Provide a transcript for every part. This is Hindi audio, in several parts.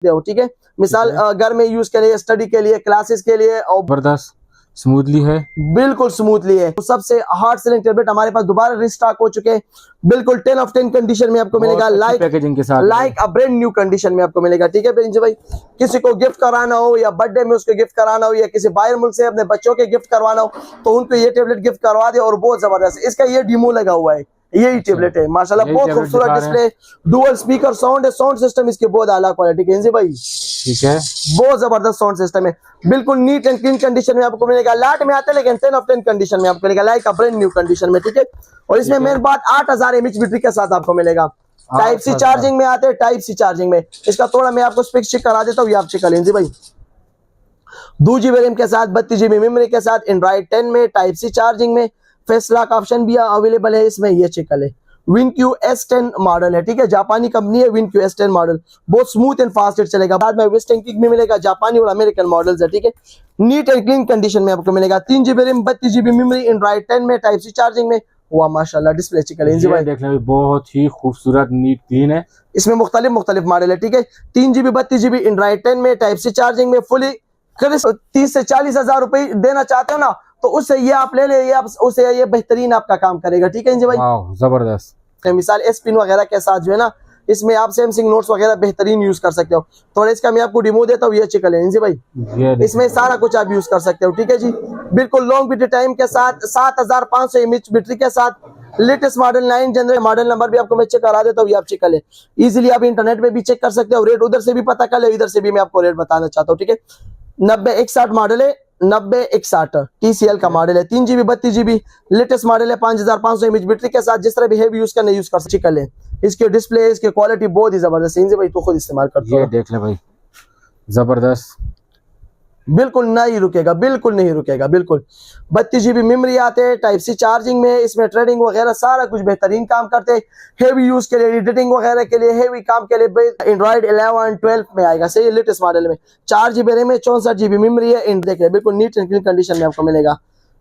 हो, ठीक है। मिसाल घर में यूज के लिए, स्टडी के लिए, क्लासेस के लिए, और जबरदस्त स्मूथली है, बिल्कुल स्मूथली है। तो सबसे हार्ड सेलिंग टेबलेट हमारे पास दोबारा रिस्टॉक हो चुके हैं, बिल्कुल 10 ऑफ 10 कंडीशन में आपको मिलेगा, लाइक पैकेजिंग के साथ, like a brand new condition में आपको मिलेगा, ठीक है प्रिंस भाई। किसी को गिफ्ट कराना हो या बर्थडे में उसको गिफ्ट कराना हो या किसी बाहर मुल्क से अपने बच्चों के गिफ्ट करवाना हो तो उनको ये टेबलेट गिफ्ट करवा दे, और बहुत जबरदस्त। इसका ये डेमो लगा हुआ है, यही टेबलेट है माशाल्लाह, बहुत खूबसूरत डिस्प्ले, डुअल स्पीकर साउंड है, साउंड सिस्टम इसके बहुत आला क्वालिटी के भाई, ठीक है, बहुत जबरदस्त साउंड सिस्टम है, बिल्कुल नीट एंड क्लीन कंडीशन में आपको मिलेगा। लाट में आता है लेकिन 10 ऑफ 10 कंडीशन में आपको मिलेगा, like a brand new condition में, ठीक है। और इसमें मेन बात 8000 mAh बैटरी के साथ आपको मिलेगा। टाइप सी चार्जिंग में आते हैं, टाइप सी चार्जिंग में। इसका थोड़ा मैं आपको स्पेक चेक करा देता हूँ, ये आप चेक कर लीजिए भाई। 2GB रैम के साथ, 32GB मेमोरी के साथ, एंड्रॉइड 10 में, टाइप सी चार्जिंग में, फेस लॉक ऑप्शन भी अवेलेबल है इसमें, ये चेक कर ले। WinQ S10 मॉडल है, ठीक है, जापानी कंपनी है WinQ S10 मॉडल, बहुत स्मूथ एंड फास्ट चलेगा। बाद में वेस्टर्न किक में मिलेगा, जापानी और अमेरिकन मॉडल्स है, ठीक है। नीट एंड क्लीन कंडीशन में आपको मिलेगा। 3GB RAM, 32GB memory, Android 10 में, टाइप सी चार्जिंग में। वाह माशाल्लाह, डिस्प्ले चेक करें भाई, देख लें, बहुत ही खूबसूरत नीट क्लीन है। इसमें मुख्तलिफ मॉडल है, ठीक है। 3GB 32GB एंड्रॉइड 10 में, टाइप सी चार्जिंग में, फुली 30 से 40 हजार रुपए देना चाहते हो ना तो उससे ये आप ले ले, ये आप उससे ये बेहतरीन आपका काम करेगा, ठीक है भाई, जबरदस्त। मिसाल S Pen वगैरह के साथ जो है ना, इसमें आप सैमसंग नोट्स वगैरह बेहतरीन यूज कर सकते हो। थोड़ा इसका मैं आपको डिमो देता हूँ, ये चेक करें जी भाई, इसमें सारा कुछ आप यूज कर सकते हो, ठीक है जी। बिल्कुल लॉन्ग बैटरी टाइम के साथ, 7500 mAh बैटरी के साथ, latest model 9 generation, model number भी आपको मैं चेक करा देता हूँ, ये आप चेक कर ले। इजीली आप इंटरनेट पे भी चेक कर सकते हो, रेट उधर से भी पता कर ले, इधर से भी मैं आपको रेट बताना चाहता हूँ, ठीक है। 9061 मॉडल है, 9061 TCL का मॉडल है, 3GB 32GB लेटेस्ट मॉडल है, 5500 mAh बैटरी के साथ। जिस तरह भी हैवी यूज करना यूज कर सकते हैं। इसके डिस्प्ले, इसकी क्वालिटी बहुत ही जबरदस्त है भाई, तो खुद इस्तेमाल करते हो, ये देख ले भाई, जबरदस्त, बिल्कुल नहीं रुकेगा, बिल्कुल नहीं रुकेगा, बिल्कुल। 32GB मेमोरी आते हैं, टाइप सी चार्जिंग में, इसमें ट्रेडिंग वगैरह सारा कुछ बेहतरीन काम करते हैं। हेवी यूज के लिए, एडिटिंग वगैरह के लिए, हेवी काम के लिए एंड्रॉइड 11 12 में आएगा, सही है, लेटेस्ट मॉडल में। 4GB रैम में, 64GB मेमोरी है, देख रहे बिल्कुल नीट एंड क्लीन कंडीशन में आपको मिलेगा।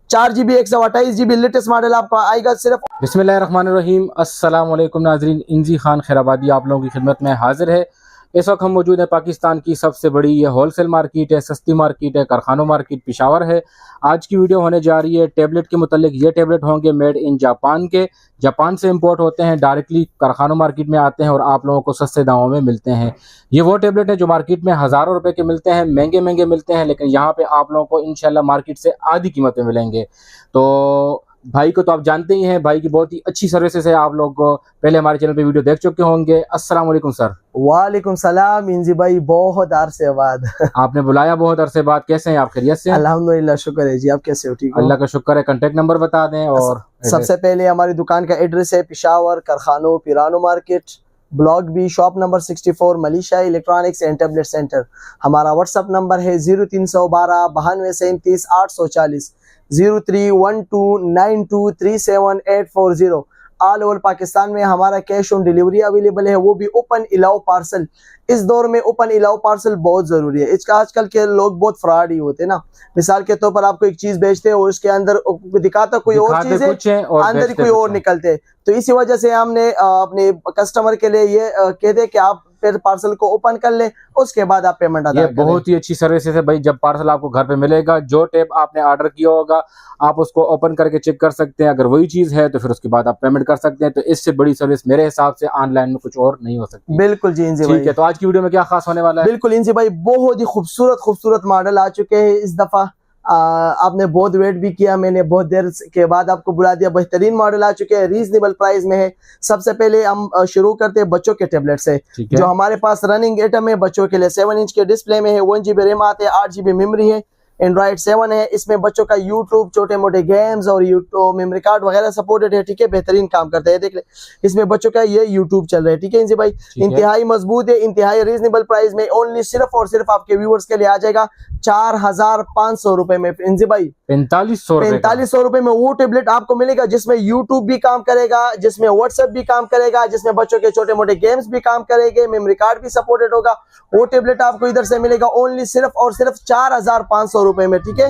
4GB 128GB लेटेस्ट मॉडल आपको आएगा सिर्फ। बिस्मिल्लाहिर्रहमानिर्रहीम, अस्सलाम वालेकुम नाजरीन, इंजी खान खैराबादी आप लोगों की खिदमत में हाजिर है। इस वक्त हम मौजूद है पाकिस्तान की सबसे बड़ी ये होलसेल मार्केट है, सस्ती मार्केट है, कारखानों मार्केट पेशावर है। आज की वीडियो होने जा रही है टेबलेट के मुतालिक। ये टेबलेट होंगे मेड इन जापान के, जापान से इंपोर्ट होते हैं, डायरेक्टली कारखानों मार्केट में आते हैं और आप लोगों को सस्ते दामों में मिलते हैं। ये वो टेबलेट है जो मार्केट में हज़ारों रुपए के मिलते हैं, महंगे महंगे मिलते हैं, लेकिन यहाँ पे आप लोगों को इंशाल्लाह मार्केट से आधी कीमत में मिलेंगे। तो भाई को तो आप जानते ही हैं, भाई की बहुत ही अच्छी सर्विसेज है, आप लोग पहले हमारे चैनल पे वीडियो देख चुके होंगे। अस्सलाम वालेकुम सर। वालेकुम सलाम इंजी भाई, बहुत अरसे बाद आपने बुलाया, बहुत अरसे बाद। कैसे हैं आप, खैरियत से? अल्हम्दुलिल्लाह, शुक्र है जी, आप कैसे हो? ठीक हो, अल्लाह का शुक्र है। कांटेक्ट नंबर बता दें। और सबसे पहले हमारी दुकान का एड्रेस है पेशावर कारखानों पिरानो market, block B, shop number 64, मलिशा इलेक्ट्रॉनिक्स एंड टैबलेट सेंटर। हमारा व्हाट्सअप नंबर है 0312 92 37 840, 03129237 ऑल ओवर पाकिस्तान में हमारा कैश ऑन डिलीवरी अवेलेबल है, वो भी ओपन अलाउ पार्सल। इस दौर में ओपन अलाउ पार्सल बहुत जरूरी है। इसका आजकल के लोग बहुत फ्रॉड ही होते हैं ना, मिसाल के तौर पर आपको एक चीज बेचते हैं और उसके अंदर दिखाता कोई और चीज है, अंदर कोई और निकलते। तो इसी वजह से हमने अपने कस्टमर के लिए ये कहते हैं कि आप फिर पार्सल को ओपन कर ले, उसके बाद आप पेमेंट अदा करें। बहुत ही अच्छी सर्विस है भाई। जब पार्सल आपको घर पे मिलेगा, जो टेप आपने ऑर्डर किया होगा आप उसको ओपन करके चेक कर सकते हैं, अगर वही चीज है तो फिर उसके बाद आप पेमेंट कर सकते हैं। तो इससे बड़ी सर्विस मेरे हिसाब से ऑनलाइन में कुछ और नहीं हो सकती। बिल्कुल जी इंजी भाई। ठीक है, तो आज की वीडियो में क्या खास होने वाला है? बिल्कुल इंजी भाई, बहुत ही खूबसूरत मॉडल आ चुके हैं इस दफा। आपने बहुत वेट भी किया, मैंने बहुत देर के बाद आपको बुला दिया। बेहतरीन मॉडल आ चुके हैं, रीजनेबल प्राइस में है। सबसे पहले हम शुरू करते हैं बच्चों के टेबलेट से, जो हमारे पास रनिंग आइटम है बच्चों के लिए। 7 इंच के डिस्प्ले में है, 1GB रैम आते हैं, 8GB मेमोरी है, एंड्रॉइड 7 है। इसमें बच्चों का यूट्यूब, छोटे मोटे गेम्स और यूट्यूब मेमोरी कार्ड वगैरह सपोर्टेड है, ठीक है, बेहतरीन काम करते हैं। देख ले, इसमें बच्चों का ये यूट्यूब चल रहा है, ठीक है इंजी भाई। इंतहाई मजबूत है, इंतहाई रीजनेबल प्राइस में, ओनली सिर्फ और सिर्फ आपके व्यूअर्स के लिए आ जाएगा 4500 रुपए में इंजी भाई। 4500 रुपए में वो टेबलेट आपको मिलेगा जिसमें यूट्यूब भी काम करेगा, जिसमें व्हाट्सएप भी काम करेगा, जिसमें बच्चों के छोटे मोटे गेम्स भी काम करेंगे, मेमोरी कार्ड भी सपोर्टेड होगा। वो टेबलेट आपको इधर से मिलेगा ओनली सिर्फ और सिर्फ 4500 रुपए में, ठीक है।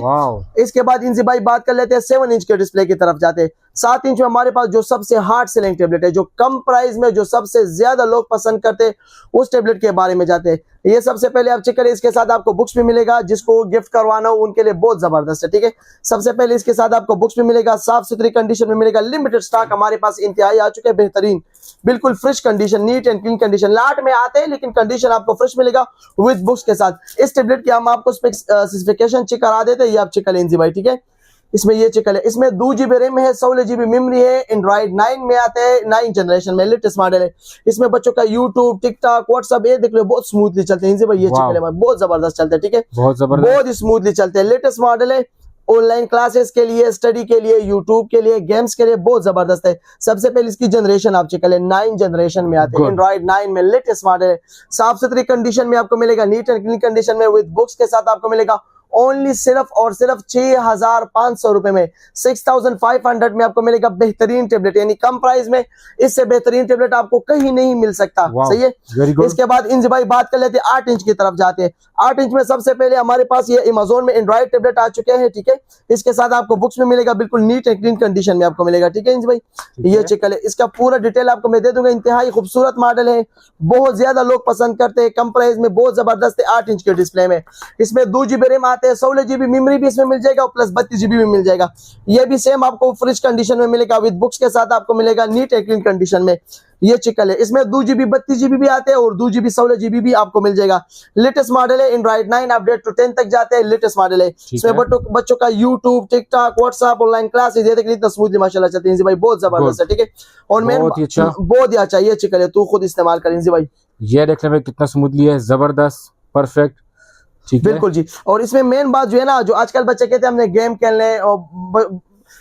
इसके बाद इनसे भाई बात कर लेते हैं 7 इंच के डिस्प्ले की तरफ जाते हैं। 7 इंच में हमारे पास जो सबसे हार्ड सेलिंग टेबलेट है, जो कम प्राइस में जो सबसे ज्यादा लोग पसंद करते हैं, उस टेबलेट के बारे में जाते हैं। ये सबसे पहले आप चेक करें, इसके साथ आपको बुक्स भी मिलेगा, जिसको गिफ्ट करवाना हो उनके लिए बहुत जबरदस्त है, ठीक है। सबसे पहले इसके साथ आपको बुक्स भी मिलेगा, साफ सुथरी कंडीशन में मिलेगा, लिमिटेड स्टॉक हमारे पास इंतहाई आ चुके हैं, बेहतरीन बिल्कुल fresh condition, neat and clean condition. Lot में आते हैं लेकिन कंडीशन आपको फ्रेश मिलेगा विद बुक्स के साथ। इस टेबलेट की हम आपको स्पेसिफिकेशन चेक करा देते हैं, ये आप चेक करें जी भाई, ठीक है। इसमें ये चेक करें, इसमें 2 GB रैम है, 16 GB मेमोरी है, एंड्रॉइड 9 में आते हैं, 9 जनरेशन में लेटेस्ट मॉडल है। इसमें बच्चों का यूट्यूब, टिकटॉक, व्हाट्सएप ये देख लो बहुत स्मूथली चलते हैं जी भाई, ये चेक करें, बहुत जबरदस्त चलते हैं, ठीक है, बहुत जबरदस्त, बहुत स्मूथली चलते हैं। लेटेस्ट मॉडल है, ऑनलाइन क्लासेस के लिए, स्टडी के लिए, यूट्यूब के लिए, गेम्स के लिए बहुत जबरदस्त है। सबसे पहले इसकी जनरेशन आप चेक करें, 9 जनरेशन में आते हैं, एंड्रॉइड 9 में लेटेस्ट मॉडल है, साफ सुथरी कंडीशन में आपको मिलेगा, नीट एंड क्लीन कंडीशन में विद बुक्स के साथ आपको मिलेगा ओनली सिर्फ और सिर्फ 6,500 रुपए में, 6,500 में आपको मिलेगा बेहतरीन टेबलेट, यानी कम प्राइस में इससे बेहतरीन टेबलेट आपको कहीं नहीं मिल सकता, सही है। इसके बाद इंज भाई बात कर लेते हैं 8 इंच की तरफ जाते हैं। 8 इंच में सबसे पहले हमारे पास ये अमेज़न में एंड्रॉइड टेबलेट आ चुके हैं, ठीक है। इसके साथ आपको बुक्स में मिलेगा, बिल्कुल नीट एंड क्लीन कंडीशन में आपको मिलेगा, ठीक है इंज भाई, ये चेक कर ले। इसका पूरा डिटेल आपको मैं दे दूंगा, इंतहाई खूबसूरत मॉडल है, बहुत ज्यादा लोग पसंद करते हैं, कम प्राइस में बहुत जबरदस्त है। 8 इंच के डिस्प्ले में इसमें 2 GB रैम आते हैं, 16 GB मेमोरी भी इसमें मिल जाएगा, प्लस 32 GB भी मिल जाएगा। ये भी सेम आपको फ्रेश कंडीशन में मिलेगा, विद बुक्स के साथ आपको मिलेगा नीट एंड क्लीन कंडीशन में, ये चिकल है। इसमें 2 GB 32 GB भी आते हैं और 2 GB 16 GB भी आपको मिल जाएगा। लेटेस्ट मॉडल है, एंड्रॉइड 9 अपडेट टू 10 तक जाते हैं, लेटेस्ट मॉडल है। इसमें बच्चों का YouTube, TikTok, WhatsApp, online classes ये देखिए इतना स्मूथली माशाल्लाह चलते हैं भाई, बहुत जबरदस्त है, ठीक है। और मैं बहुत ही अच्छा, ये चिकल है, तू खुद इस्तेमाल करें भाई, ये देखने में कितना स्मूथली है, जबरदस्त, परफेक्ट, बिल्कुल जी। और इसमें मेन बात जो है ना, जो आजकल बच्चे कहते हैं हमने गेम खेलने और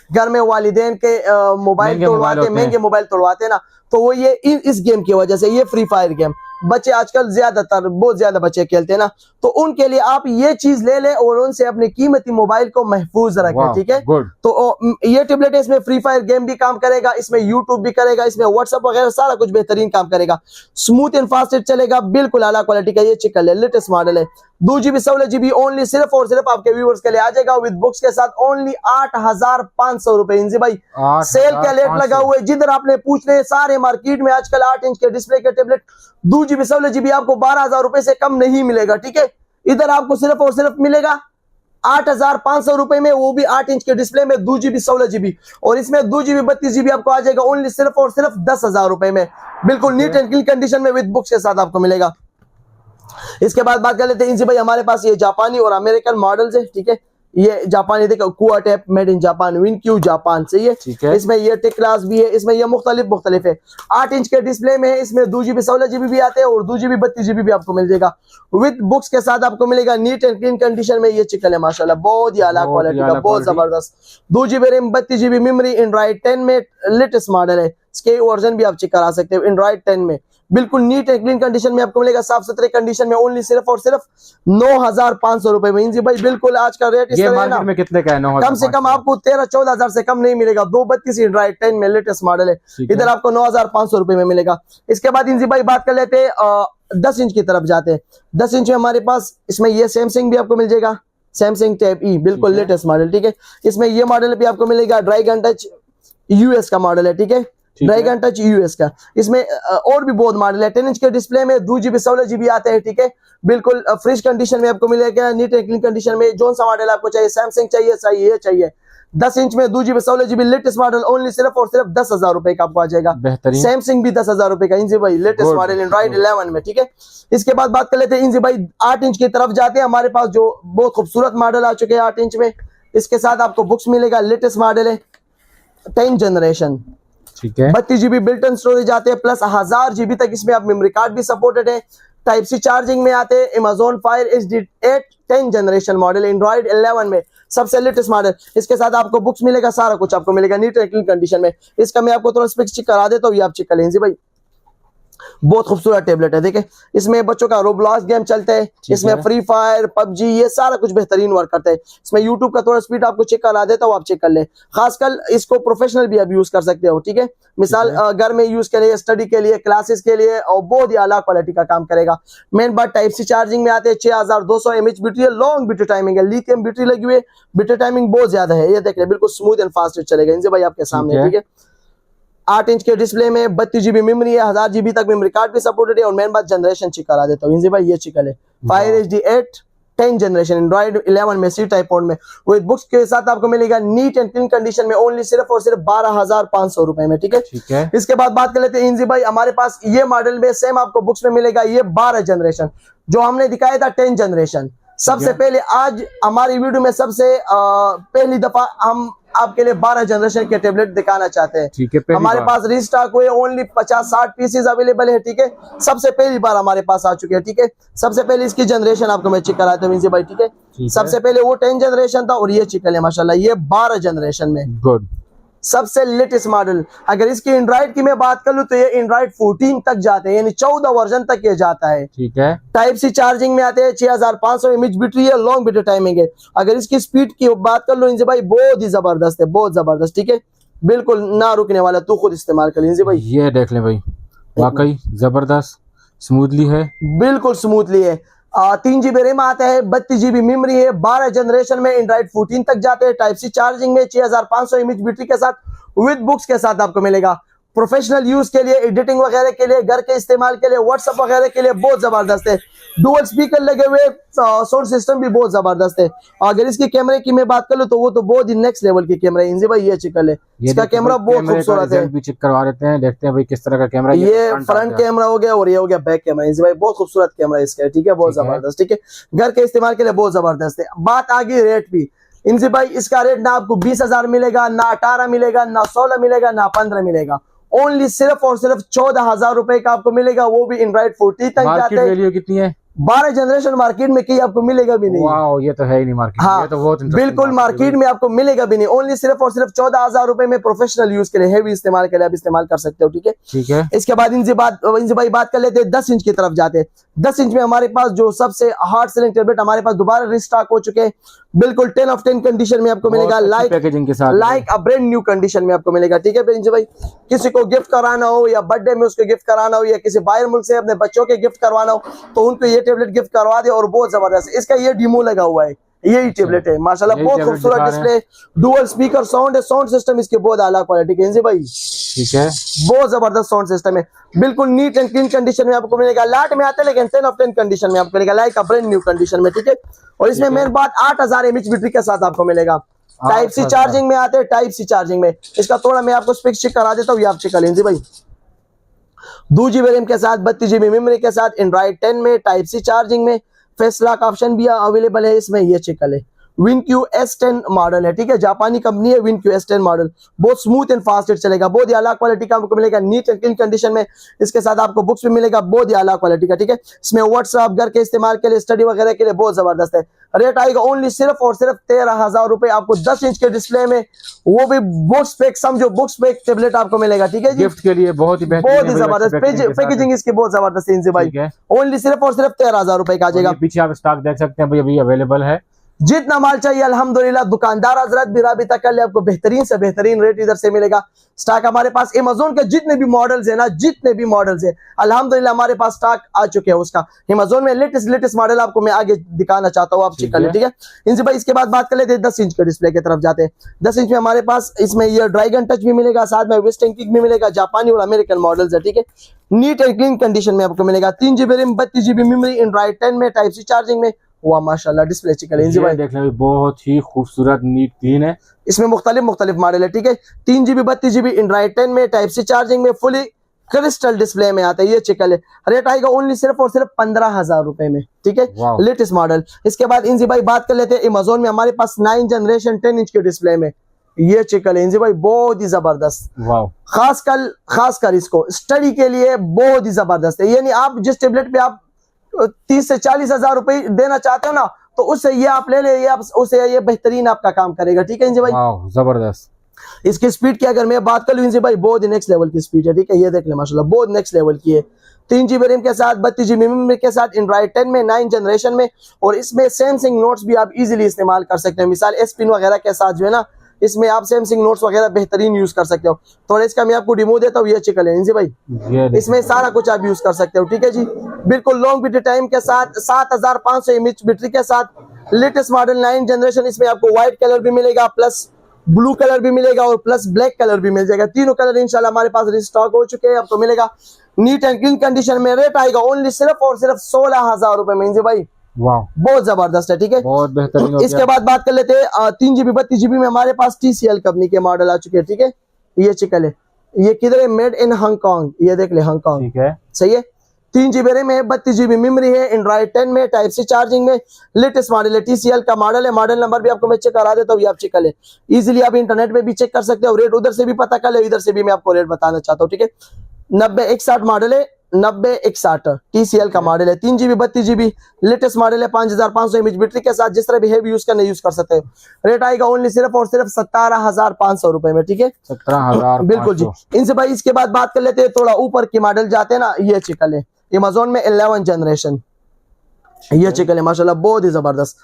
घर में वालिदैन के मोबाइल तोड़वाते, महंगे मोबाइल तोड़वाते हैं ना, तो वो ये इस गेम की वजह से, ये फ्री फायर गेम बच्चे आजकल ज्यादातर बहुत ज्यादा बच्चे खेलते हैं ना, तो उनके लिए आप ये चीज ले लें और उनसे अपने कीमती मोबाइल को महफूज रखें, ठीक है। तो ये टेबलेट है, इसमें फ्री फायर गेम भी काम करेगा, इसमें यूट्यूब भी करेगा, इसमें व्हाट्सएप वगैरह सारा कुछ बेहतरीन काम करेगा, स्मूथ एंड फास्ट चलेगा, बिल्कुल आला क्वालिटी का ये चिकल है, लेटेस्ट मॉडल है। 2 GB 16 GB ओनली सिर्फ और सिर्फ आपके व्यूअर्स के लिए आ जाएगा, विद बुक्स के साथ ओनली 8,500 रुपए। इंजी भाई सेल का लेट लगा हुआ है, जिधर आपने पूछ ले सारे मार्केट में आजकल 8 इंच के डिस्प्ले के टेबलेट 2 GB 16 GB आपको 12,000 रुपए से कम नहीं मिलेगा, ठीक है। इधर आपको सिर्फ और सिर्फ मिलेगा 8,500 रुपए में, वो भी 8 इंच के डिस्प्ले में 2 GB 16 GB, और इसमें 2 GB 32 GB आपको आ जाएगा ओनली सिर्फ और सिर्फ 10,000 रुपए में, बिल्कुल नीट एंड क्लीन कंडीशन में विद बुक्स के साथ आपको मिलेगा। इसके बाद बात कर लेते हैं इनसे भाई, हमारे पास ये जापानी और अमेरिकन मॉडल्स है, ठीक है। ये जापानी देखो, कुआ टेप मेड इन जापान, विनक्यू जापान से ये, ठीक है। इसमें ये टिक क्लास भी है, इसमें ये मुख्तलिफ है। 8 इंच के डिस्प्ले में है, इसमें 2 GB 16 GB भी आते हैं और 2 GB 32 GB भी आपको मिल जाएगा, विद बुक्स के साथ आपको मिलेगा नीट एंड क्लीन कंडीशन में। ये चिकन है माशाल्लाह, बहुत ही आला क्वालिटी का, बहुत जबरदस्त। 2 GB RAM 32 GB memory, Android 10 में लेटेस्ट मॉडल है, इसके वर्जन भी आप चेक करा सकते हो, एंड्रॉइड 10 में बिल्कुल नीट एंड क्लीन कंडीशन में आपको मिलेगा, साफ सुथरे कंडीशन में, ओनली सिर्फ और सिर्फ 9,500 रुपए में। इंजी भाई बिल्कुल आज का रेट इस तरह है ना, में कितने का है? कम से कम आपको 13-14 हजार से कम नहीं मिलेगा। 232 एंड्रॉइड 10 में लेटेस्ट मॉडल है, इधर आपको 9,500 रुपए में मिलेगा। इसके बाद इंजी भाई बात कर लेते हैं 10 इंच की तरफ जाते हैं। 10 इंच में हमारे पास इसमें ये सैमसंग भी आपको मिल जाएगा, सैमसंग टैब ई, बिल्कुल लेटेस्ट मॉडल, ठीक है। इसमें ये मॉडल भी आपको मिलेगा, ड्रैगन टच यूएस का मॉडल है, ठीक है, ड्रैगन टच यूएस का। इसमें और भी बहुत मॉडल है। 10 इंच के डिस्प्ले में 2 GB 16 GB आते हैं, ठीक है, बिल्कुल फ्रेश कंडीशन में आपको मिलेगा, नीट एंड क्लीन कंडीशन में। जो सा मॉडल आपको चाहिए, सैमसंग चाहिए, चाहिए 10 इंच में 2 GB 16 GB latest model, only सिर्फ और सिर्फ 10,000 रुपए का आपको आ जाएगा। सैमसंग भी 10,000 रुपए का इंजी भाई, लेटेस्ट मॉडल एंड्रॉइड 11 में, ठीक है। इसके बाद बात कर लेते हैं इंजी भाई 8 इंच की तरफ जाते हैं। हमारे पास जो बहुत खूबसूरत मॉडल आ चुके हैं 8 इंच में, इसके साथ आपको बुक्स मिलेगा, लेटेस्ट मॉडल है, 10 जनरेशन, ठीक है। 32 GB बिल्ट इन स्टोरेज आते हैं, प्लस 1000 GB तक इसमें आप मेमोरी कार्ड भी सपोर्टेड है। टाइप सी चार्जिंग में आते हैं। Amazon fire HD 8 10 generation model, Android 11 में, सबसे लेटेस्ट मॉडल। इसके साथ आपको बुक्स मिलेगा, सारा कुछ आपको मिलेगा नीट एंड क्लीन कंडीशन में। इसका मैं आपको थोड़ा स्पेक्स चेक करा देता हूँ, ये आप चेक कर लेंगे भाई। बहुत खूबसूरत टेबलेट है। देखिए इसमें बच्चों का रोब्लॉक्स गेम चलते हैं, इसमें फ्री फायर, पबजी, ये सारा कुछ बेहतरीन वर्क करता है। इसमें यूट्यूब का थोड़ा स्पीड आपको चेक करा देता हूँ, आप चेक कर ले। खासकर इसको प्रोफेशनल भी आप यूज कर सकते हो, ठीक है। मिसाल घर में यूज के लिए, स्टडी के लिए, क्लासेस के लिए, और बहुत ही आला क्वालिटी का काम करेगा। मेन बात टाइप सी चार्जिंग में आते हैं, 6200 mAh बैटरी है, लॉन्ग बैटरी टाइमिंग है, लिथियम बैटरी लगी हुई है, बैटरी टाइमिंग बहुत ज्यादा है। ये देख ले बिल्कुल स्मूथ एंड फास्ट चलेगा इनसे भाई आपके सामने, ठीक है। 8 इंच के डिस्प्ले में 32 GB मेमोरी है, 1000 GB तक मेमोरी कार्ड भी सपोर्टेड है। और मेन बात जनरेशन चेक करा देता हूँ इनसे भाई, ये चिकल है 5HD 10 जनरेशन एंड्रॉइड 11 में, सी टाइप पोर्ट में, विद बुक्स के साथ आपको मिलेगा नीट एंड क्लीन कंडीशन में, ओनली सिर्फ और सिर्फ 12,500 रुपए में, ठीक है। इसके बाद बात कर लेते हैं इंजी भाई, हमारे पास ये मॉडल में सेम आपको बुक्स में मिलेगा ये 12 जनरेशन, जो हमने दिखाया था 10 जनरेशन। सबसे पहले आज हमारी वीडियो में सबसे पहली दफा हम आपके लिए 12 जनरेशन के टेबलेट दिखाना चाहते हैं, ठीक है। हमारे पास रीस्टॉक हुए ओनली 50-60 पीसेस अवेलेबल है, ठीक है। सबसे पहली बार हमारे पास आ चुके हैं, ठीक है। सबसे पहले इसकी जनरेशन आपको मैं चेक कराता हूँ भाई, ठीक है। सबसे पहले वो 10 जनरेशन था और ये चिकन है माशाल्लाह, ये 12 जनरेशन में, गुड, सबसे लेटेस्ट मॉडल। अगर इसकी एंड्रॉइड की मैं बात कर लूं तो ये एंड्रॉइड 14 तक जाते हैं, यानी 14 वर्जन तक ये जाता है, ठीक है। टाइप सी चार्जिंग में आते हैं, 6500 mAh बैटरी है, लॉन्ग बैटरी टाइमिंग है। अगर इसकी स्पीड की बात कर लो इनसे भाई, बहुत ही जबरदस्त है, बहुत जबरदस्त, ठीक है। बिल्कुल ना रुकने वाला, तू खुद इस्तेमाल कर लीजिए भाई। ये देख ले भाई, वाकई जबरदस्त स्मूथली है, बिल्कुल स्मूथली है। 3 GB रैम आता है, 32 GB मेमोरी है, 12 जनरेशन में, एंड्रॉइड 14 तक जाते हैं। टाइप सी चार्जिंग में 6500 mAh बैटरी के साथ, विद बुक्स के साथ आपको मिलेगा। प्रोफेशनल यूज के लिए, एडिटिंग वगैरह के लिए, घर के इस्तेमाल के लिए, व्हाट्सएप वगैरह के लिए बहुत जबरदस्त है। डुअल स्पीकर लगे हुए, साउंड सिस्टम भी बहुत जबरदस्त है। अगर इसके कैमरे की मैं बात कर लूं तो वो तो बहुत ही नेक्स्ट लेवल की कैमरा है भाई, ये चिकल है, इसका कैमरा बहुत खूबसूरत है। भी चेक करवा लेते हैं, देखते हैं भाई किस तरह का कैमरा। ये फ्रंट कैमरा हो गया और ये हो गया बैक कैमरा भाई, बहुत खूबसूरत कैमरा इसका, ठीक है, बहुत जबरदस्त, ठीक है। घर के इस्तेमाल के लिए बहुत जबरदस्त है। बात आ गई रेट भी इनसे भाई, इसका रेट ना आपको 20,000 मिलेगा, ना 18 मिलेगा, ना 16 मिलेगा, ना 15 मिलेगा, ओनली सिर्फ और सिर्फ 14,000 रुपए का आपको मिलेगा, वो भी एंड्रॉइड 14 तक जाते हैं। वैल्यू कितनी है? 12 जनरेशन मार्केट में कहीं आपको मिलेगा भी नहीं। वाओ, ये तो है ही नहीं मार्केट, हाँ, ये तो बहुत बिल्कुल मार्केट में आपको मिलेगा भी नहीं। ओनली सिर्फ और सिर्फ 14,000 रुपए में प्रोफेशनल यूज के लिए, हेवी इस्तेमाल के लिए आप इस्तेमाल कर सकते हो, ठीक है, ठीक है। इसके बाद इनसे भाई बात कर लेते हैं 10 इंच की तरफ जाते हैं। 10 इंच में हमारे पास जो सबसे हार्ड सेलिंग टेबलेट हमारे पास दोबारा रिस्टॉक हो चुके हैं, बिल्कुल 10 of 10 कंडीशन में आपको मिलेगा, लाइक पैकेजिंग के साथ, like a brand new condition में आपको मिलेगा, ठीक है भाई। किसी को गिफ्ट कराना हो, या बर्थडे में उसको गिफ्ट कराना हो, या किसी बाहर मुल्क से अपने बच्चों के गिफ्ट करवाना हो, तो उनको ये टेबलेट गिफ्ट करवा दे, और बहुत जबरदस्त। इसका ये डिमो लगा हुआ है, यही टेबलेट है माशाल्लाह, बहुत खूबसूरत डिस्प्ले, डुअल स्पीकर साउंड है, साउंड सिस्टम इसके बहुत आला क्वालिटी के भाई, ठीक है, बहुत जबरदस्त साउंड सिस्टम है, बिल्कुल नीट एंड क्लीन कंडीशन में आपको मिलेगा। लाट में आता है लेकिन 10 of 10 कंडीशन में आपको मिलेगा, like a brand new condition में, ठीक है। और इसमें मेन बात 8000 mAh बैटरी के साथ आपको मिलेगा। टाइप सी चार्जिंग में आते हैं, टाइप सी चार्जिंग में इसका थोड़ा मैं आपको स्पेक चेक करा देता हूँ, ये आप चेक कर लीजिए भाई। 2 GB रैम के साथ, 32 GB मेमोरी के साथ, एंड्रॉइड 10 में, टाइप सी चार्जिंग में, फेस लॉक ऑप्शन भी अवेलेबल है इसमें, ये चिकल है। WinQ S10 मॉडल है, ठीक है, जापानी कंपनी है, WinQ S10 मॉडल, बहुत स्मूथ एंड फास्ट चलेगा, बहुत ही आला क्वालिटी का आपको मिलेगा, नीट एंड क्लीन कंडीशन में। इसके साथ आपको बुक्स भी मिलेगा, बहुत ही आला क्वालिटी का, ठीक है। इसमें व्हाट्सएप, घर के इस्तेमाल के लिए, स्टडी वगैरह के लिए बहुत जबरदस्त है। रेट आएगा ओनली सिर्फ और सिर्फ 13,000 रुपए आपको, 10 इंच के डिस्प्ले में, वो भी बुक्स पे, समझो बुक्स पे टेबलेट आपको मिलेगा, ठीक है जी, गिफ्ट के लिए बहुत ही जबरदस्त पैकेजिंग इसकी बहुत जबरदस्त है भाई। ओनली सिर्फ और सिर्फ 13,000 रुपए का आ जाएगा। पीछे आप स्टॉक देख सकते हैं भाई, अभी अवेलेबल है, जितना माल चाहिए अल्हम्दुलिल्लाह, दुकानदार हजरत भी राबिता कर ले, आपको बेहतरीन से बेहतरीन रेट इधर से मिलेगा। स्टॉक हमारे पास अमेज़न के जितने भी मॉडल्स है ना, जितने भी मॉडल्स है अल्हम्दुलिल्लाह हमारे पास स्टॉक आ चुके हैं उसका। अमेज़न में लेटेस्ट मॉडल आपको मैं आगे दिखाना चाहता हूँ, आप चेक कर ले, ठीक है। इनसे भाई इसके बाद बात कर लेते हैं 10 इंच के डिस्प्ले की तरफ जाते हैं। 10 इंच में हमारे पास इसमें ये ड्रैगन टच भी मिलेगा, साथ में वेस्टर्न किक भी मिलेगा, जापानी और अमेरिकन मॉडल्स है, ठीक है। नीट एंड क्लीन कंडीशन में आपको मिलेगा, 3 GB RAM, 32 GB memory, Android 10 में, टाइप सी चार्जिंग में, वाह माशाल्लाह डिस्प्ले चिकन है भाई, देख लें बहुत ही खूबसूरत नीट क्लीन है। इसमें मुख्तलिफ मॉडल है, ठीक है। 3 GB 32 GB एंड्रॉइड 10 में, टाइप सी चार्जिंग में, फुली क्रिस्टल डिस्प्ले में आता है, ये चिकन है। रेट आएगा ओनली सिर्फ और सिर्फ 15,000 रुपए में, ठीक है, लेटेस्ट मॉडल। इसके बाद इनसे भाई बात कर लेते हैं अमेज़न में हमारे पास 9 जनरेशन 10 इंच के डिस्प्ले में, ये चिकन है भाई, बहुत ही जबरदस्त, खासकर इसको स्टडी के लिए बहुत ही जबरदस्त है। यानी आप जिस टेबलेट पे आप 30 से 40,000 रुपए देना चाहते हो ना, तो उससे ये आप ले ले, ये आप उससे ये बेहतरीन आपका काम करेगा, ठीक है भाई, जबरदस्त। इसकी स्पीड की अगर मैं बात कर लूँ इनसे भाई, बहुत नेक्स्ट लेवल की स्पीड है, ठीक है। ये देख ले माशाल्लाह, बहुत नेक्स्ट लेवल की है। 3 GB रैम के साथ, 32 GB मेमोरी के साथ, एंड्रॉइड 10 में 9 जनरेशन में। और इसमें सैमसंग नोट्स भी आप इजीली इस्तेमाल कर सकते हैं। मिसाल एस पिन वगैरह के साथ जो है ना, इसमें आप सैमसंग नोट्स वगैरह बेहतरीन यूज कर सकते हो। थोड़ा इसका मैं आपको डिमो देता हूँ, ये चिकल है इनसे भाई, इसमें सारा कुछ आप यूज कर सकते हो, ठीक है जी। बिल्कुल लॉन्ग बैटरी टाइम के साथ, 7500 mAh बैटरी के साथ, लेटेस्ट मॉडल 9 जनरेशन। इसमें आपको व्हाइट कलर भी मिलेगा, प्लस ब्लू कलर भी मिलेगा और प्लस ब्लैक कलर भी मिल जाएगा। तीनों कलर इंशाल्लाह हमारे पास रिस्टॉक हो चुके हैं, आपको मिलेगा नीट एंड क्लीन कंडीशन में। रेट आएगा ओनली सिर्फ और सिर्फ 16,000 रुपए में इनसे भाई। वाह, बहुत जबरदस्त है, ठीक है। बहुत बेहतरीन। इसके बाद बात कर लेते हैं 3 GB 32 GB में हमारे पास TCL कंपनी के मॉडल आ चुके हैं, ठीक है। ये चिकल है, ये किधर है, मेड इन हांगकांग, ये देख ले हांगकांग, ठीक है, सही है। 3 GB रैम है, 32 GB मेमोरी है, एंड्रॉइड 10 में, टाइप सी चार्जिंग में, लेटेस्ट मॉडल है, TCL का मॉडल है। मॉडल नंबर भी आपको मैं चेक करा देता हूँ, ये आप चेक कर ले। इजीली आप इंटरनेट पे भी चेक कर सकते हो, रेट उधर से भी पता कर ले, इधर से भी मैं आपको रेट बताना चाहता हूँ, ठीक है। 9061 मॉडल है, 9061 TCL का मॉडल है। 3 GB 32 GB लेटेस्ट मॉडल है, 5500 mAh बैटरी के साथ। जिस तरह भी हैवी यूज करना यूज कर सकते हो। रेट आएगा ओनली सिर्फ और सिर्फ 17,500 रुपए में, ठीक है। 17,500 बिल्कुल जी। इनसे भाई इसके बाद बात कर लेते हैं, थोड़ा ऊपर की मॉडल जाते हैं ना, ये चिकल है अमेज़न में 11 जनरेशन, ये चिकल है माशाल्लाह, बहुत ही जबरदस्त।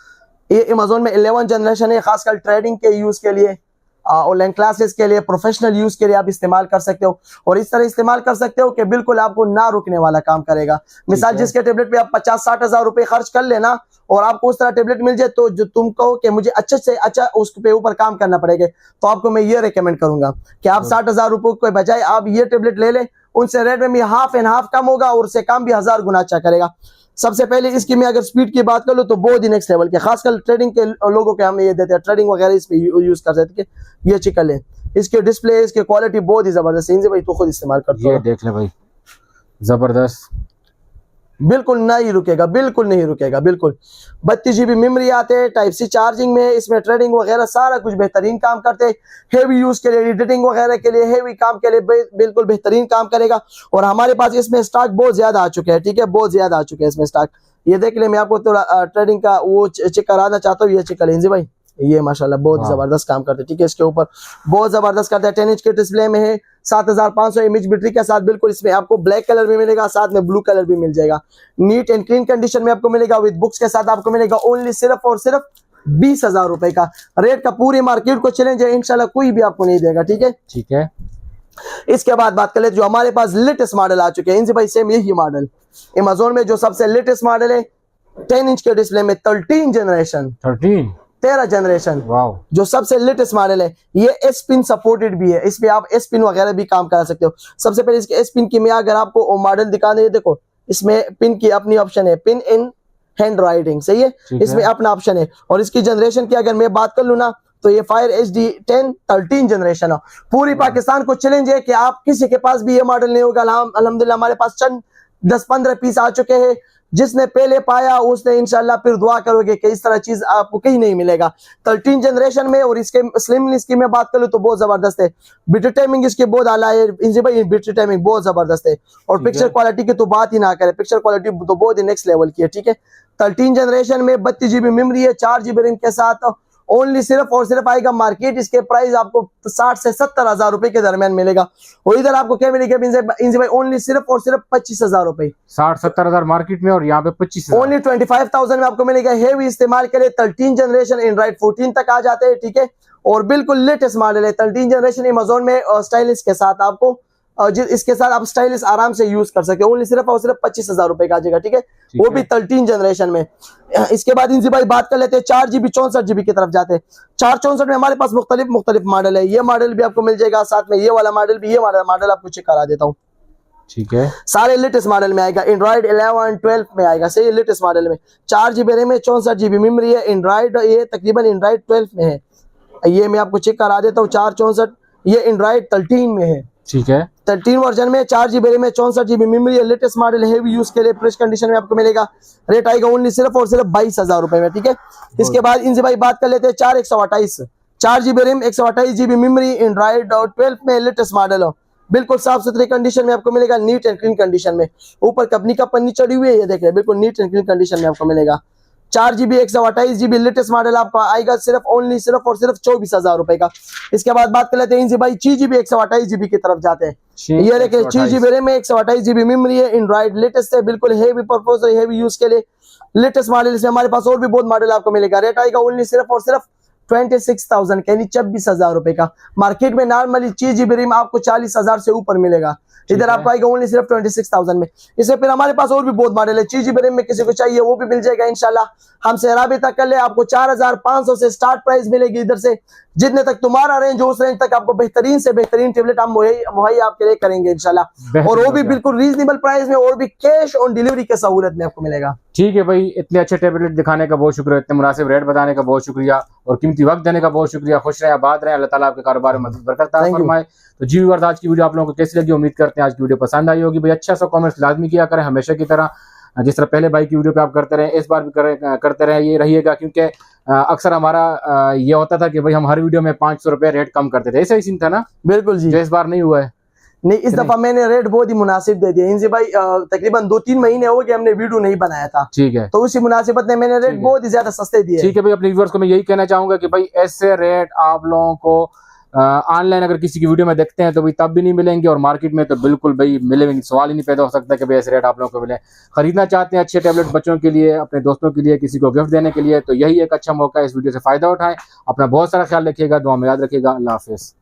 ये अमेज़न में 11 जनरेशन है, खासकर ट्रेडिंग के यूज के लिए, ऑनलाइन क्लासेस के लिए, प्रोफेशनल यूज के लिए आप इस्तेमाल कर सकते हो। और इस तरह इस्तेमाल कर सकते हो कि बिल्कुल आपको ना रुकने वाला काम करेगा। मिसाल जिसके टेबलेट पे आप 50-60 हजार रुपए खर्च कर लेना और आपको उस तरह टेबलेट मिल जाए, तो जो तुम कहो कि मुझे अच्छे से अच्छा उस पे ऊपर काम करना पड़ेगा, तो आपको मैं ये रिकमेंड करूंगा कि आप 60,000 रुपए के बजाय आप ये टेबलेट ले ले। उनसे रेट में भी हाफ एंड हाफ कम होगा और उससे काम भी 1000 गुना अच्छा करेगा। सबसे पहले इसकी मैं अगर स्पीड की बात कर लूँ तो बहुत ही नेक्स्ट लेवल के, खासकर ट्रेडिंग के लोगों के हम ये देते हैं, ट्रेडिंग वगैरह इस पे यूज कर सकते हैं। ये चिकल है, इसके डिस्प्ले, इसकी क्वालिटी बहुत ही जबरदस्त है। इनसे भाई तो खुद इस्तेमाल करते ये देख ले भाई, जबरदस्त, बिल्कुल नहीं रुकेगा, बिल्कुल नहीं रुकेगा, बिल्कुल। 32 GB मेमोरी आते हैं, टाइप सी चार्जिंग में, इसमें ट्रेडिंग वगैरह सारा कुछ बेहतरीन काम करते हैं। हेवी यूज के लिए, एडिटिंग वगैरह के लिए, हेवी काम के लिए बिल्कुल बेहतरीन काम करेगा। और हमारे पास इसमें स्टॉक बहुत ज्यादा आ चुके हैं, ठीक है, बहुत ज्यादा आ चुके हैं इसमें स्टॉक। ये देख ले, मैं आपको थोड़ा ट्रेडिंग का वो चेक कराना चाहता हूँ। ये चेक करें भाई, ये माशाल्लाह बहुत जबरदस्त काम करते हैं, ठीक है। इसके ऊपर बहुत जबरदस्त करते हैं। 10 इंच के डिस्प्ले में है, 7500 mAh बैटरी के साथ। बिल्कुल इसमें आपको ब्लैक कलर भी मिलेगा, साथ में ब्लू कलर भी मिल जाएगा। नीट एंड क्लीन कंडीशन में आपको मिलेगा, विद बुक्स के साथ आपको मिलेगा ओनली सिर्फ और सिर्फ 20,000 रुपए का। रेट का पूरी मार्केट को चैलेंज है, इंशाल्लाह कोई भी आपको नहीं देगा, ठीक है, ठीक है। इसके बाद बात कर लेते जो हमारे पास लेटेस्ट मॉडल आ चुके हैं इनसे भाई, सेम यही मॉडल अमेज़न में जो सबसे लेटेस्ट मॉडल है, 10 इंच के डिस्प्ले में, 13 जनरेशन, 13 जनरेशन, जो सबसे लेटेस्ट मॉडल है। ये एस पिन सपोर्टेड भी है, इस पे आप एस पिन वगैरह भी काम करा सकते हो। सबसे पहले इसके एस पिन की मैं अगर आपको मॉडल दिखा दे, देखो इसमें पिन की अपनी ऑप्शन है, पिन इन हैंड राइटिंग, सही है, इसमें अपना ऑप्शन है। और इसकी जनरेशन की अगर मैं बात कर लूँ ना, तो ये फायर HD 10 13 जनरेशन है। पूरी पाकिस्तान को चैलेंज है कि आप किसी के पास भी ये मॉडल नहीं होगा। अल्हम्दुलिल्लाह हमारे पास चंद 10-15 पीस आ चुके हैं। जिसने पहले पाया उसने इंशाल्लाह फिर दुआ करोगे कि इस तरह चीज आपको कहीं नहीं मिलेगा। 13 जनरेशन में, और इसके स्लिमनेस की मैं बात करूं तो बहुत जबरदस्त है। बैटरी टाइमिंग इसकी बहुत आला है, इनसे भाई बैटरी टाइमिंग बहुत जबरदस्त है। और पिक्चर क्वालिटी की तो बात ही ना करें, पिक्चर क्वालिटी तो बहुत ही नेक्स्ट लेवल की है, ठीक है। 13 जनरेशन में 32 GB मेमोरी है, 4 GB रैम के साथ। ओनली सिर्फ और सिर्फ आएगा मार्केट, इसके प्राइस आपको 60 से 70 हजार रुपए के दरमियान मिलेगा। और इधर आपको क्या मिलेगा इनसे भाई, ओनली सिर्फ और सिर्फ 25,000 रुपए, 60-70 हजार मार्केट में, और यहाँ पे 25,000, ओनली 25,000 में आपको मिलेगा। हेवी इस्तेमाल के लिए 13 जनरेशन एंड्रॉइड 14 तक आ जाते हैं, ठीक है। और बिल्कुल लेटेस्ट मॉडल है, 13 जनरेशन अमेज़न में स्टाइलिश के साथ आपको, इसके साथ आप स्टाइलिश आराम से यूज कर सकते हो। ओनली सिर्फ और सिर्फ 25,000 रुपए का आ जाएगा, ठीक है, वो भी 13 जनरेशन में। इसके बाद इनसे भाई बात कर लेते हैं 4 GB 64 GB की तरफ जाते हैं। 464 में हमारे पास मुख्तलिफ मॉडल है। ये मॉडल भी आपको मिल जाएगा, साथ में ये वाला मॉडल भी, ये मॉडल आपको चेक करा देता हूँ, ठीक है। सारे लेटेस्ट मॉडल में आएगा, एंड्रॉइड 11 12 में आएगा, सही, लेटेस्ट मॉडल में। 4 GB रैम है, 64 GB मेमोरी है। एंड्रॉइड ये तकरीबन एंड्रॉइड 12 में है, ये मैं आपको चेक करा देता हूँ। 464 ये एंड्रॉइड 13 में है, ठीक है। 13 वर्जन में, 4 GB रैम में, 64 GB मेमोरी है। लेटेस्ट मॉडल हेवी यूज के लिए फ्रेश कंडीशन में आपको मिलेगा। रेट आएगा ओनली सिर्फ और सिर्फ 22,000 रुपए में, ठीक है। इसके बाद इनसे भाई बात कर लेते हैं 4128, 4 GB RAM, 128 GB memory, Android 12 में, लेटेस्ट मॉडल हो। बिल्कुल साफ सुथरी कंडीशन में आपको मिलेगा, नीट एंड क्लीन कंडीशन में। ऊपर कंपनी का पन्नी चढ़ी हुई है, ये देख रहे हैं, बिल्कुल नीट एंड क्लीन कंडीशन में आपको मिलेगा। 4GB 128GB लेटेस्ट मॉडल आपको आएगा सिर्फ और सिर्फ 24,000 रुपए का। इसके बाद बात कर लेते हैं इनसे भाई 6GB 128GB की तरफ जाते हैं। ये देखिए 6GB रैम में 128GB मेमोरी है, एंड्रॉइड लेटेस्ट है, बिल्कुल हेवी पर्पज है, हेवी यूज के लिए लेटेस्ट मॉडल। इसमें हमारे पास और भी बहुत मॉडल आपको मिलेगा। रेट आएगा ओनली सिर्फ और सिर्फ 26,000 यानी 26,000 रुपए का। मार्केट में नॉर्मली 6GB रैम आपको 40,000 से ऊपर मिलेगा, इधर आपको आएगा ओनली सिर्फ 26,000 में। इससे फिर हमारे पास और भी बहुत मॉडल है। 6GB रैम में किसी को चाहिए वो भी मिल जाएगा इंशाल्लाह। हमसे राबिता कर ले, आपको 4,500 से स्टार्ट प्राइस मिलेगी इधर से। जितने तक तुम्हारा रेंज हो उस रेंज तक आपको बेहतरीन से बेहतरीन टेबलेट हम मुहैया आपके लिए करेंगे इंशाल्लाह, और वो भी बिल्कुल रीजनेबल प्राइस में, और भी कैश ऑन डिलीवरी के सहूलत में आपको मिलेगा। ठीक है भाई, इतने अच्छे टेबलेट दिखाने का बहुत शुक्रिया, इतने मुनासिब रेट बताने का बहुत शुक्रिया, और कीमती वक्त देने का बहुत शुक्रिया। खुश रहे, आबाद रहे, अल्लाह ताला आपके कारोबार में मदद बरकत अता फरमाए। तो जी व्यूअर्स, आज की वीडियो आप लोगों को कैसी लगी, उम्मीद करते हैं आज की वीडियो पसंद आई होगी। भाई अच्छा सा कमेंट्स लाजमी किया करें, हमेशा की तरह जिस तरह पहले भाई की वीडियो पे आप करते रहे, इस बार भी करते रहे, ये रहिएगा, क्योंकि अक्सर हमारा ये होता था कि भाई हम हर वीडियो में 500 रुपए रेट कम करते थे, ऐसा ही सीन था ना। बिल्कुल जी, जो इस बार नहीं हुआ है। नहीं, इस दफा मैंने रेट बहुत ही मुनासिब दे दिया इनसे भाई। तकरीबन 2-3 महीने हो गए हमने वीडियो नहीं बनाया था, ठीक है, तो उसी मुनासिबत में मैंने रेट बहुत ही ज्यादा सस्ते दिए। ठीक है भाई, अपने व्यूअर्स को मैं यही कहना चाहूंगा कि भाई ऐसे रेट आप लोगों को ऑनलाइन अगर किसी की वीडियो में देखते हैं तो भाई तब भी नहीं मिलेंगे, और मार्केट में तो बिल्कुल भाई मिले भी, सवाल ही नहीं पैदा हो सकता कि भाई ऐसे रेट आप लोगों को मिले। खरीदना चाहते हैं अच्छे टैबलेट बच्चों के लिए, अपने दोस्तों के लिए, किसी को गिफ्ट देने के लिए, तो यही एक अच्छा मौका है, इस वीडियो से फायदा उठाएं। अपना बहुत सारा ख्याल रखिएगा, दुआ में याद रखिएगा। अल्लाह हाफिज।